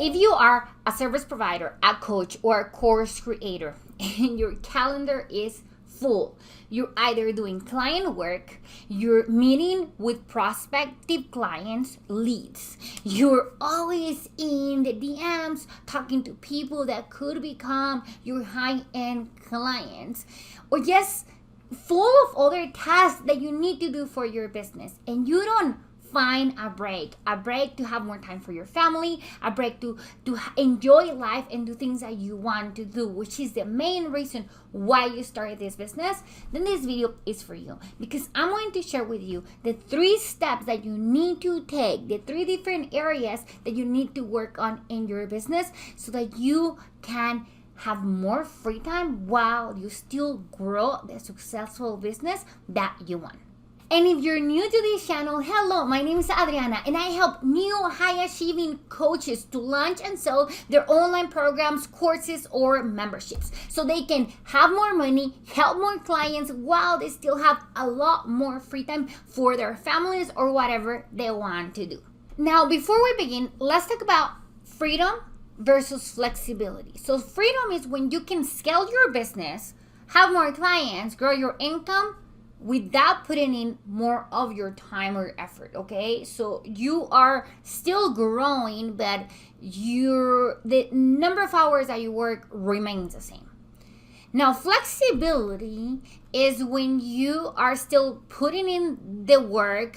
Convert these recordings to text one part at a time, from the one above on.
If you are a service provider, a coach, or a course creator, and your calendar is full, you're either doing client work, you're meeting with prospective clients, leads, you're always in the DMs talking to people that could become your high-end clients, or just full of other tasks that you need to do for your business, and you don't find a break to have more time for your family, a break to enjoy life and do things that you want to do, which is the main reason why you started this business, then this video is for you, because I'm going to share with you the 3 steps that you need to take, the 3 different areas that you need to work on in your business so that you can have more free time while you still grow the successful business that you want. And if you're new to this channel, hello, my name is Adriana, and I help new high-achieving coaches to launch and sell their online programs, courses, or memberships so they can have more money, help more clients, while they still have a lot more free time for their families or whatever they want to do. Now, before we begin, let's talk about freedom versus flexibility. So freedom is when you can scale your business, have more clients, grow your income, without putting in more of your time or effort, okay? So you are still growing, but the number of hours that you work remains the same. Now, flexibility is when you are still putting in the work,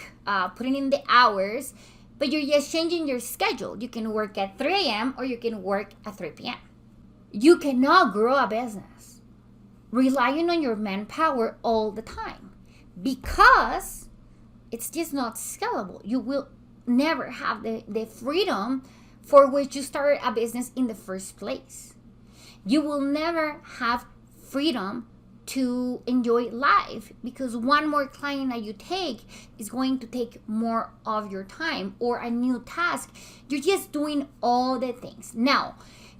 putting in the hours, but you're just changing your schedule. You can work at 3 a.m. or you can work at 3 p.m. You cannot grow a business relying on your manpower all the time, because it's just not scalable. You will never have the freedom for which you started a business in the first place. You will never have freedom to enjoy life, because one more client that you take is going to take more of your time, or a new task. You're just doing all the things. Now,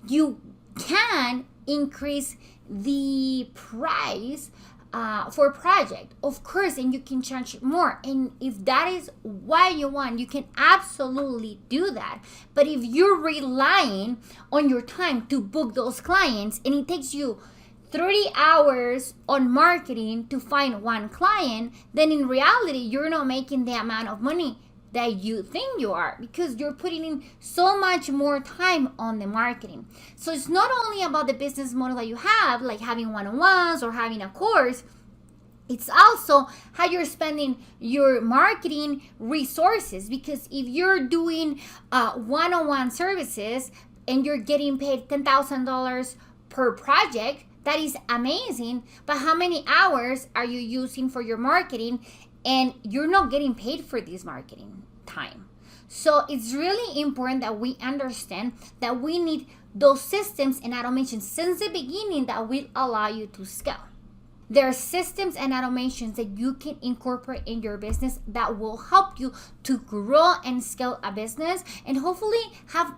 you can increase the price for a project, of course, and you can charge more. And if that is what you want, you can absolutely do that. But if you're relying on your time to book those clients, and it takes you 30 hours on marketing to find one client, then in reality, you're not making the amount of money that you think you are, because you're putting in so much more time on the marketing. So it's not only about the business model that you have, like having one-on-ones or having a course. It's also how you're spending your marketing resources, because if you're doing one-on-one services and you're getting paid $10,000 per project, that is amazing, but how many hours are you using for your marketing? And you're not getting paid for this marketing time. So it's really important that we understand that we need those systems and automations since the beginning that will allow you to scale. There are systems and automations that you can incorporate in your business that will help you to grow and scale a business, and hopefully have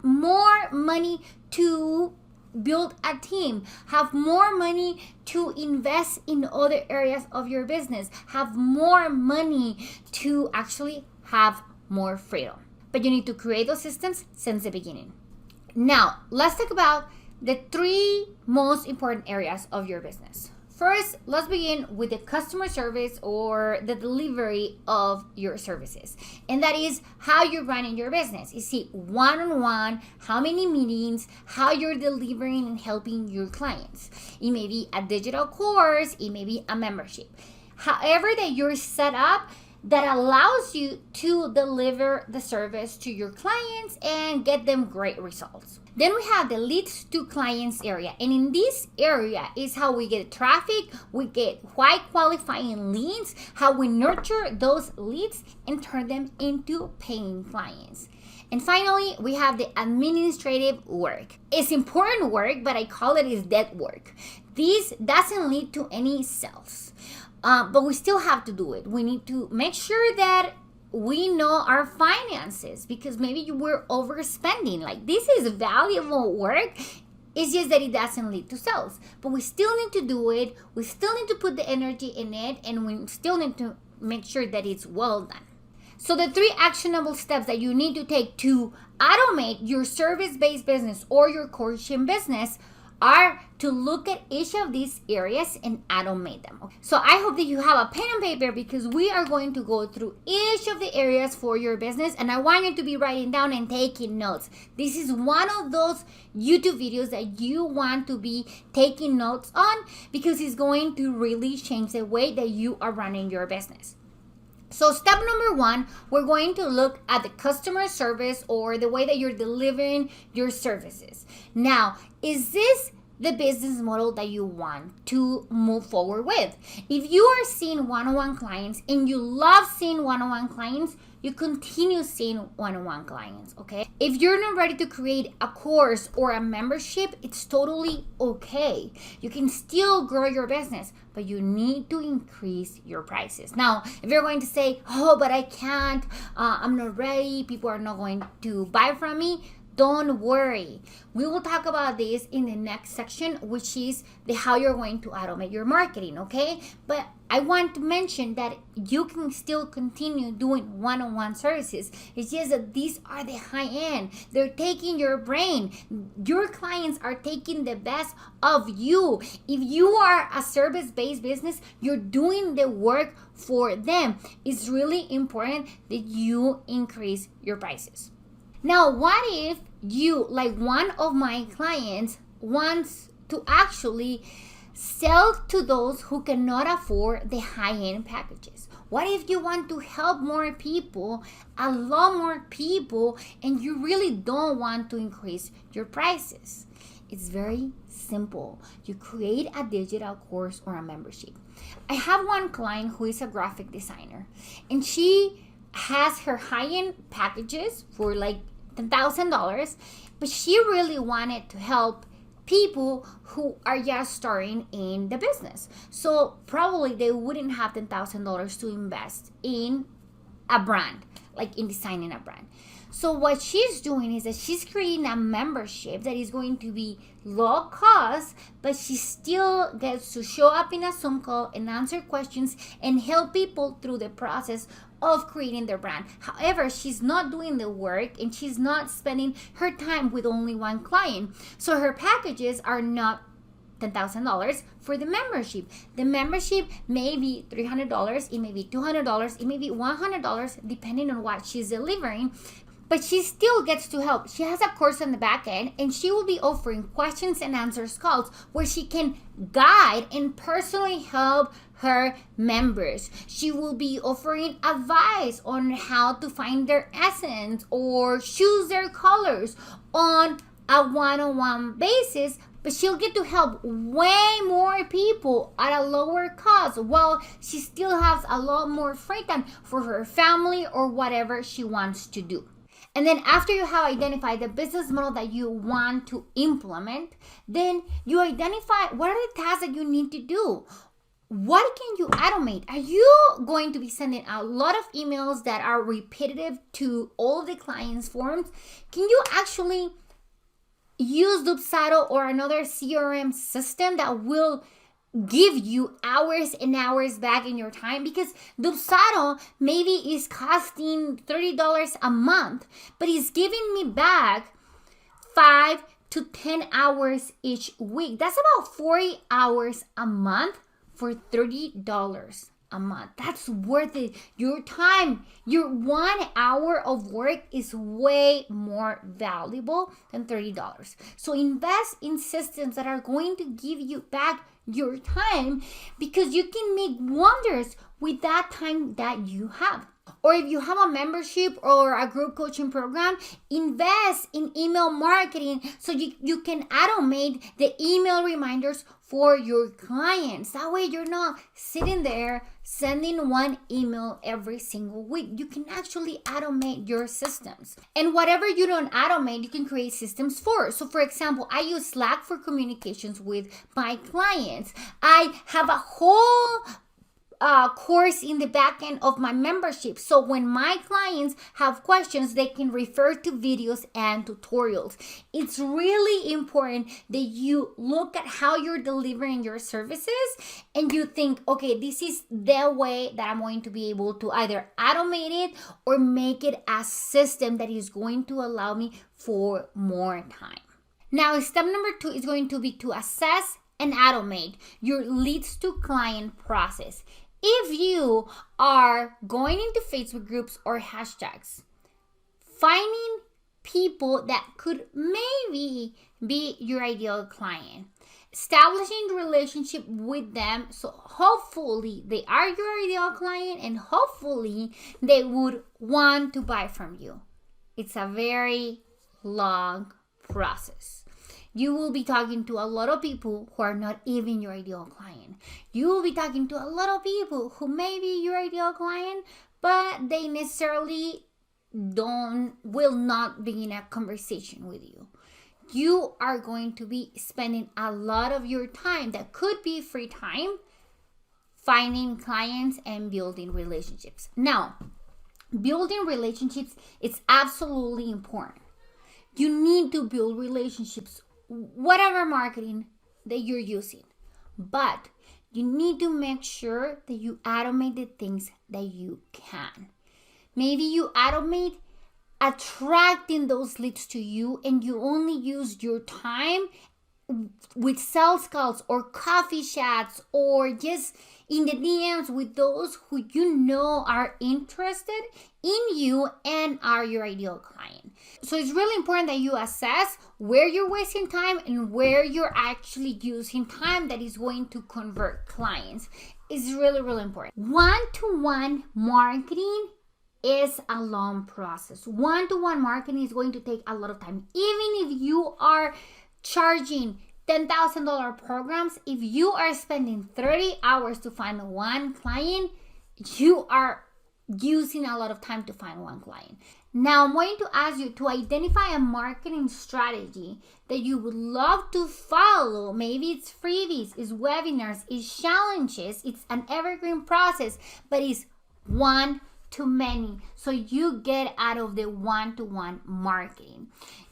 more money to build a team, have more money to invest in other areas of your business, have more money to actually have more freedom. But you need to create those systems since the beginning. Now, let's talk about the 3 most important areas of your business. First, let's begin with the customer service or the delivery of your services. And that is how you're running your business. You see, one-on-one, how many meetings, how you're delivering and helping your clients. It may be a digital course, it may be a membership. However that you're set up, that allows you to deliver the service to your clients and get them great results. Then we have the leads to clients area. And in this area is how we get traffic, we get high qualifying leads, how we nurture those leads and turn them into paying clients. And finally, we have the administrative work. It's important work, but I call it is dead work. This doesn't lead to any sales. But we still have to do it. We need to make sure that we know our finances, because maybe we're overspending. Like, this is valuable work. It's just that it doesn't lead to sales. But we still need to do it. We still need to put the energy in it. And we still need to make sure that it's well done. So the 3 actionable steps that you need to take to automate your service-based business or your coaching business are to look at each of these areas and automate them. Okay? So I hope that you have a pen and paper, because we are going to go through each of the areas for your business, and I want you to be writing down and taking notes. This is one of those YouTube videos that you want to be taking notes on, because it's going to really change the way that you are running your business. So step number 1, we're going to look at the customer service, or the way that you're delivering your services. Now, is this the business model that you want to move forward with? If you are seeing one-on-one clients and you love seeing one-on-one clients, you continue seeing one-on-one clients, okay? If you're not ready to create a course or a membership, it's totally okay. You can still grow your business, but you need to increase your prices. Now, if you're going to say, oh, but I can't, I'm not ready, people are not going to buy from me, don't worry. We will talk about this in the next section, which is how you're going to automate your marketing, okay? But I want to mention that you can still continue doing one-on-one services. It's just that these are the high end. They're taking your brain. Your clients are taking the best of you. If you are a service-based business, you're doing the work for them. It's really important that you increase your prices. Now, what if you, like one of my clients, wants to actually sell to those who cannot afford the high-end packages? What if you want to help more people, a lot more people, and you really don't want to increase your prices? It's very simple. You create a digital course or a membership. I have one client who is a graphic designer, and she has her high-end packages for like $10,000, but she really wanted to help people who are just starting in the business. So probably they wouldn't have $10,000 to invest in a brand, like in designing a brand. So what she's doing is that she's creating a membership that is going to be low cost, but she still gets to show up in a Zoom call and answer questions and help people through the process of creating their brand. However, she's not doing the work and she's not spending her time with only one client. So her packages are not $10,000 for the membership. The membership may be $300, it may be $200, it may be $100, depending on what she's delivering. But she still gets to help. She has a course on the back end, and she will be offering questions and answers calls where she can guide and personally help her members. She will be offering advice on how to find their essence or choose their colors on a one-on-one basis, but she'll get to help way more people at a lower cost while she still has a lot more free time for her family or whatever she wants to do. And then after you have identified the business model that you want to implement, then you identify what are the tasks that you need to do. What can you automate? Are you going to be sending a lot of emails that are repetitive to all the clients' forms? Can you actually use Dubsado or another CRM system that will give you hours and hours back in your time? Because Dubsado maybe is costing $30 a month, but it's giving me back 5 to 10 hours each week. That's about 40 hours a month for $30 a month. That's worth it. Your time, your 1 hour of work is way more valuable than $30. So invest in systems that are going to give you back your time, because you can make wonders with that time that you have. Or if you have a membership or a group coaching program, invest in email marketing so you can automate the email reminders for your clients. That way you're not sitting there sending one email every single week. You can actually automate your systems. And whatever you don't automate, you can create systems for. So for example, I use Slack for communications with my clients. I have a whole course in the back end of my membership. So when my clients have questions, they can refer to videos and tutorials. It's really important that you look at how you're delivering your services and you think, okay, this is the way that I'm going to be able to either automate it or make it a system that is going to allow me for more time. Now, step number 2 is going to be to assess and automate your leads to client process. If you are going into Facebook groups or hashtags, finding people that could maybe be your ideal client, establishing a relationship with them, so hopefully they are your ideal client and hopefully they would want to buy from you. It's a very long process. You will be talking to a lot of people who are not even your ideal client. You will be talking to a lot of people who may be your ideal client, but they necessarily will not be in a conversation with you. You are going to be spending a lot of your time that could be free time finding clients and building relationships. Now, building relationships is absolutely important. You need to build relationships, whatever marketing that you're using, but you need to make sure that you automate the things that you can. Maybe you automate attracting those leads to you and you only use your time with sales calls or coffee chats or just in the DMs with those who you know are interested in you and are your ideal client. So it's really important that you assess where you're wasting time and where you're actually using time that is going to convert clients. It's really, really important. One-to-one marketing is a long process. One-to-one marketing is going to take a lot of time. Even if you are charging $10,000 programs, if you are spending 30 hours to find one client, you are using a lot of time to find one client. Now, I'm going to ask you to identify a marketing strategy that you would love to follow. Maybe it's freebies, it's webinars, it's challenges, it's an evergreen process, but it's one to many. So you get out of the one-to-one marketing.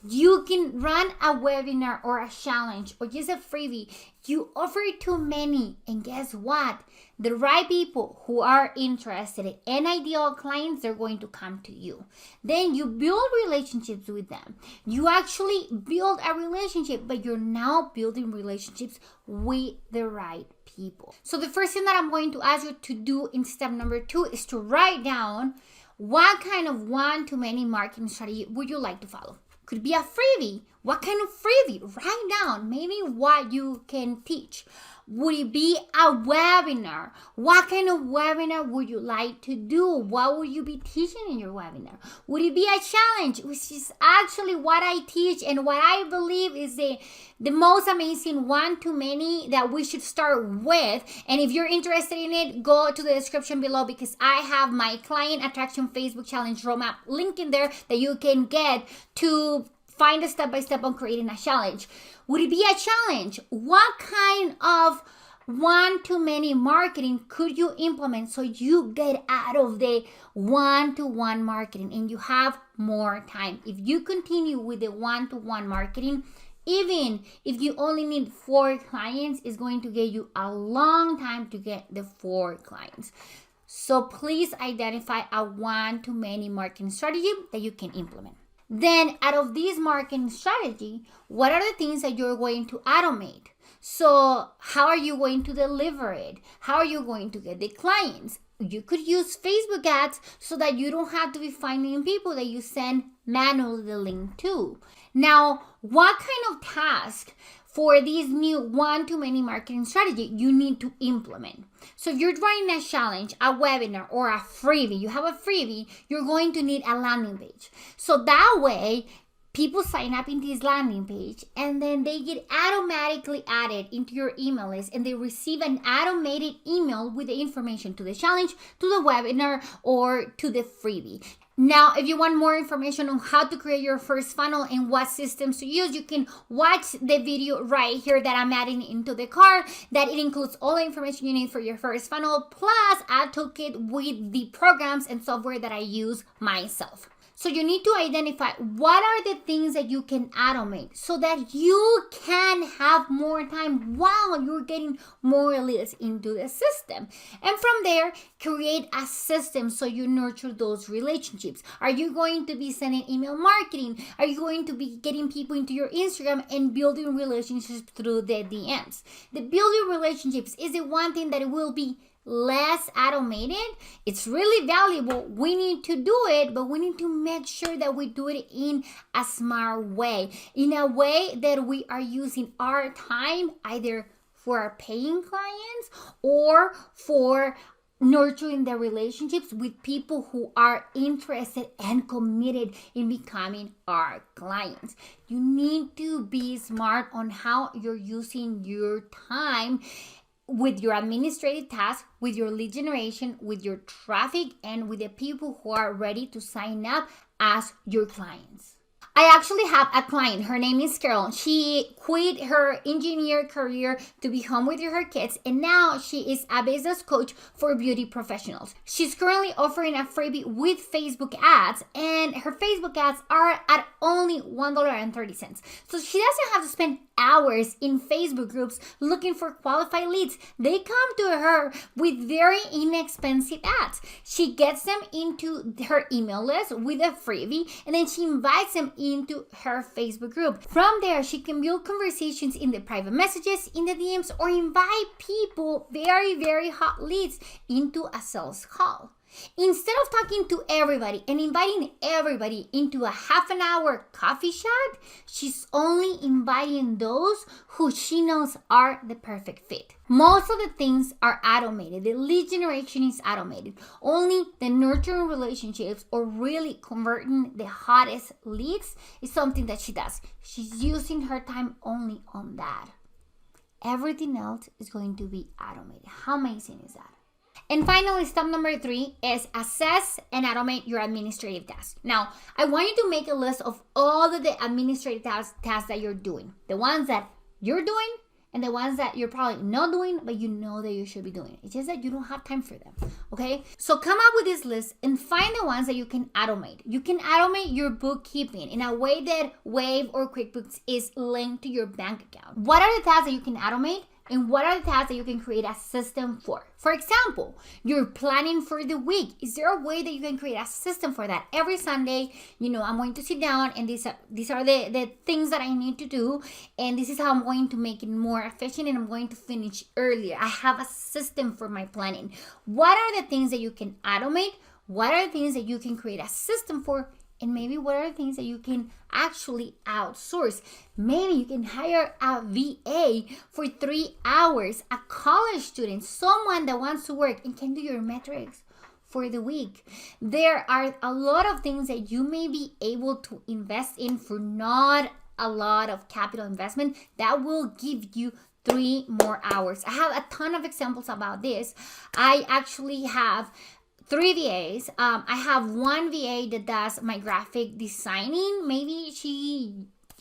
You can run a webinar or a challenge or just a freebie. You offer it to many, and guess what? The right people who are interested and ideal clients, they're going to come to you. Then you build relationships with them. You actually build a relationship, but you're now building relationships with the right people. So the first thing that I'm going to ask you to do in step number 2 is to write down what kind of one-to-many marketing strategy would you like to follow. Could be a freebie. What kind of freebie? Write down maybe what you can teach. Would it be a webinar? What kind of webinar would you like to do? What would you be teaching in your webinar? Would it be a challenge, which is actually what I teach and what I believe is the most amazing one-to-many that we should start with. And if you're interested in it, go to the description below because I have my Client Attraction Facebook Challenge Roadmap link in there that you can get to find a step-by-step on creating a challenge. Would it be a challenge? What kind of one-to-many marketing could you implement so you get out of the one-to-one marketing and you have more time? If you continue with the one-to-one marketing, even if you only need 4 clients, it's going to get you a long time to get the 4 clients. So please identify a one-to-many marketing strategy that you can implement. Then out of this marketing strategy, what are the things that you're going to automate? So how are you going to deliver it? How are you going to get the clients? You could use Facebook ads so that you don't have to be finding people that you send manually the link to. Now, what kind of task for this new one-to-many marketing strategy you need to implement? So if you're running a challenge, a webinar, or a freebie, you have a freebie, you're going to need a landing page. So that way, people sign up in this landing page, and then they get automatically added into your email list, and they receive an automated email with the information to the challenge, to the webinar, or to the freebie. Now, if you want more information on how to create your first funnel and what systems to use, you can watch the video right here that I'm adding into the card. That it includes all the information you need for your first funnel, plus a toolkit with the programs and software that I use myself. So you need to identify what are the things that you can automate so that you can have more time while you're getting more leads into the system. And from there, create a system so you nurture those relationships. Are you going to be sending email marketing? Are you going to be getting people into your Instagram and building relationships through the DMs? The building relationships is the one thing that will be less automated. It's really valuable. We need to do it, but we need to make sure that we do it in a smart way, in a way that we are using our time either for our paying clients or for nurturing the relationships with people who are interested and committed in becoming our clients. You need to be smart on how you're using your time with your administrative tasks, with your lead generation, with your traffic, and with the people who are ready to sign up as your clients. I actually have a client. Her name is Carol. She quit her engineer career to be home with her kids, and now she is a business coach for beauty professionals. She's currently offering a freebie with Facebook ads, and her Facebook ads are at only $1.30. So she doesn't have to spend hours in Facebook groups looking for qualified leads. They come to her with very inexpensive ads. She gets them into her email list with a freebie, and then she invites them into her Facebook group. From there, she can build conversations in the private messages, in the DMs, or invite people, very, very hot leads, into a sales call. Instead of talking to everybody and inviting everybody into a half an hour coffee chat, she's only inviting those who she knows are the perfect fit. Most of the things are automated. The lead generation is automated. Only the nurturing relationships or really converting the hottest leads is something that she does. She's using her time only on that. Everything else is going to be automated. How amazing is that? And finally, step number 3 is assess and automate your administrative tasks. Now, I want you to make a list of all of the administrative tasks that you're doing. The ones that you're doing and the ones that you're probably not doing, but you know that you should be doing. It's just that you don't have time for them, okay? So come up with this list and find the ones that you can automate. You can automate your bookkeeping in a way that Wave or QuickBooks is linked to your bank account. What are the tasks that you can automate? And what are the tasks that you can create a system for? For example, you're planning for the week. Is there a way that you can create a system for that? Every Sunday, I'm going to sit down and these are the things that I need to do. And this is how I'm going to make it more efficient and I'm going to finish earlier. I have a system for my planning. What are the things that you can automate? What are the things that you can create a system for? And maybe what are the things that you can actually outsource? Maybe you can hire a VA for 3 hours, a college student, someone that wants to work and can do your metrics for the week. There are a lot of things that you may be able to invest in for not a lot of capital investment that will give you 3 more hours. I have a ton of examples about this. I actually have 3 VAs. I have one VA that does my graphic designing. Maybe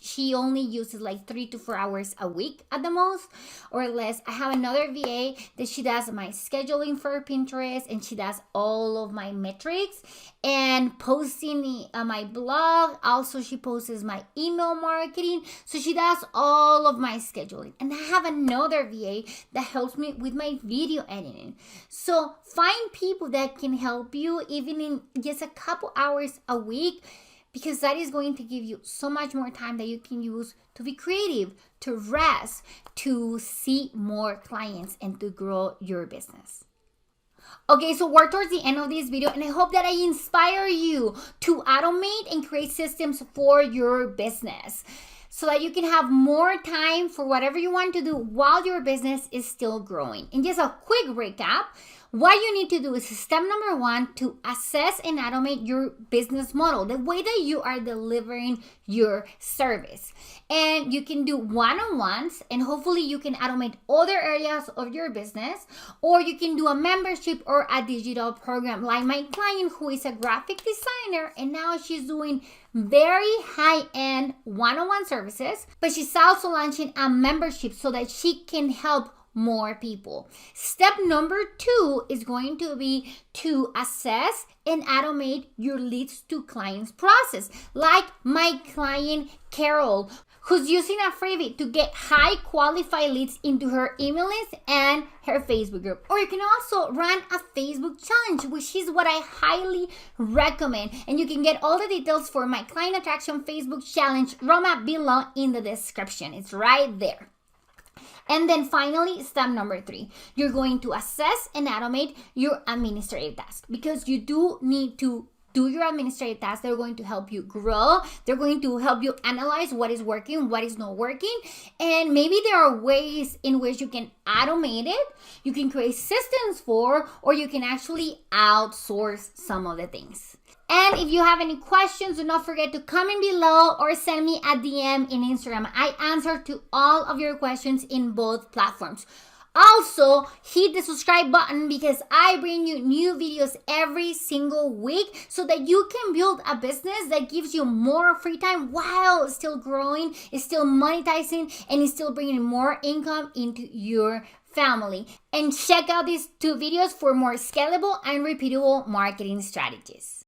she only uses like 3 to 4 hours a week at the most or less. I have another VA that she does my scheduling for Pinterest and she does all of my metrics and posting my blog. Also, she posts my email marketing. So she does all of my scheduling. And I have another VA that helps me with my video editing. So find people that can help you even in just a couple hours a week, because that is going to give you so much more time that you can use to be creative, to rest, to see more clients, and to grow your business. Okay, so we're towards the end of this video, and I hope that I inspire you to automate and create systems for your business so that you can have more time for whatever you want to do while your business is still growing. And just a quick recap, What you need to do is step number 1 to assess and automate your business model, the way that you are delivering your service. And you can do one-on-ones, and hopefully you can automate other areas of your business, or you can do a membership or a digital program, like my client who is a graphic designer, and now she's doing very high-end one-on-one services, but she's also launching a membership so that she can help more people. Step number 2 is going to be to assess and automate your leads to clients process, like my client Carol, who's using a freebie to get high qualified leads into her email list and her Facebook group. Or you can also run a Facebook challenge, which is what I highly recommend. And you can get all the details for my client attraction Facebook challenge roadmap below in the description. It's right there. And then finally, step number 3, you're going to assess and automate your administrative tasks, because you do need to do your administrative tasks. They're going to help you grow. They're going to help you analyze what is working, what is not working. And maybe there are ways in which you can automate it, you can create systems for, or you can actually outsource some of the things. And if you have any questions, do not forget to comment below or send me a DM in Instagram. I answer to all of your questions in both platforms. Also, hit the subscribe button, because I bring you new videos every single week so that you can build a business that gives you more free time while still growing, is still monetizing, and is still bringing more income into your family. And check out these 2 videos for more scalable and repeatable marketing strategies.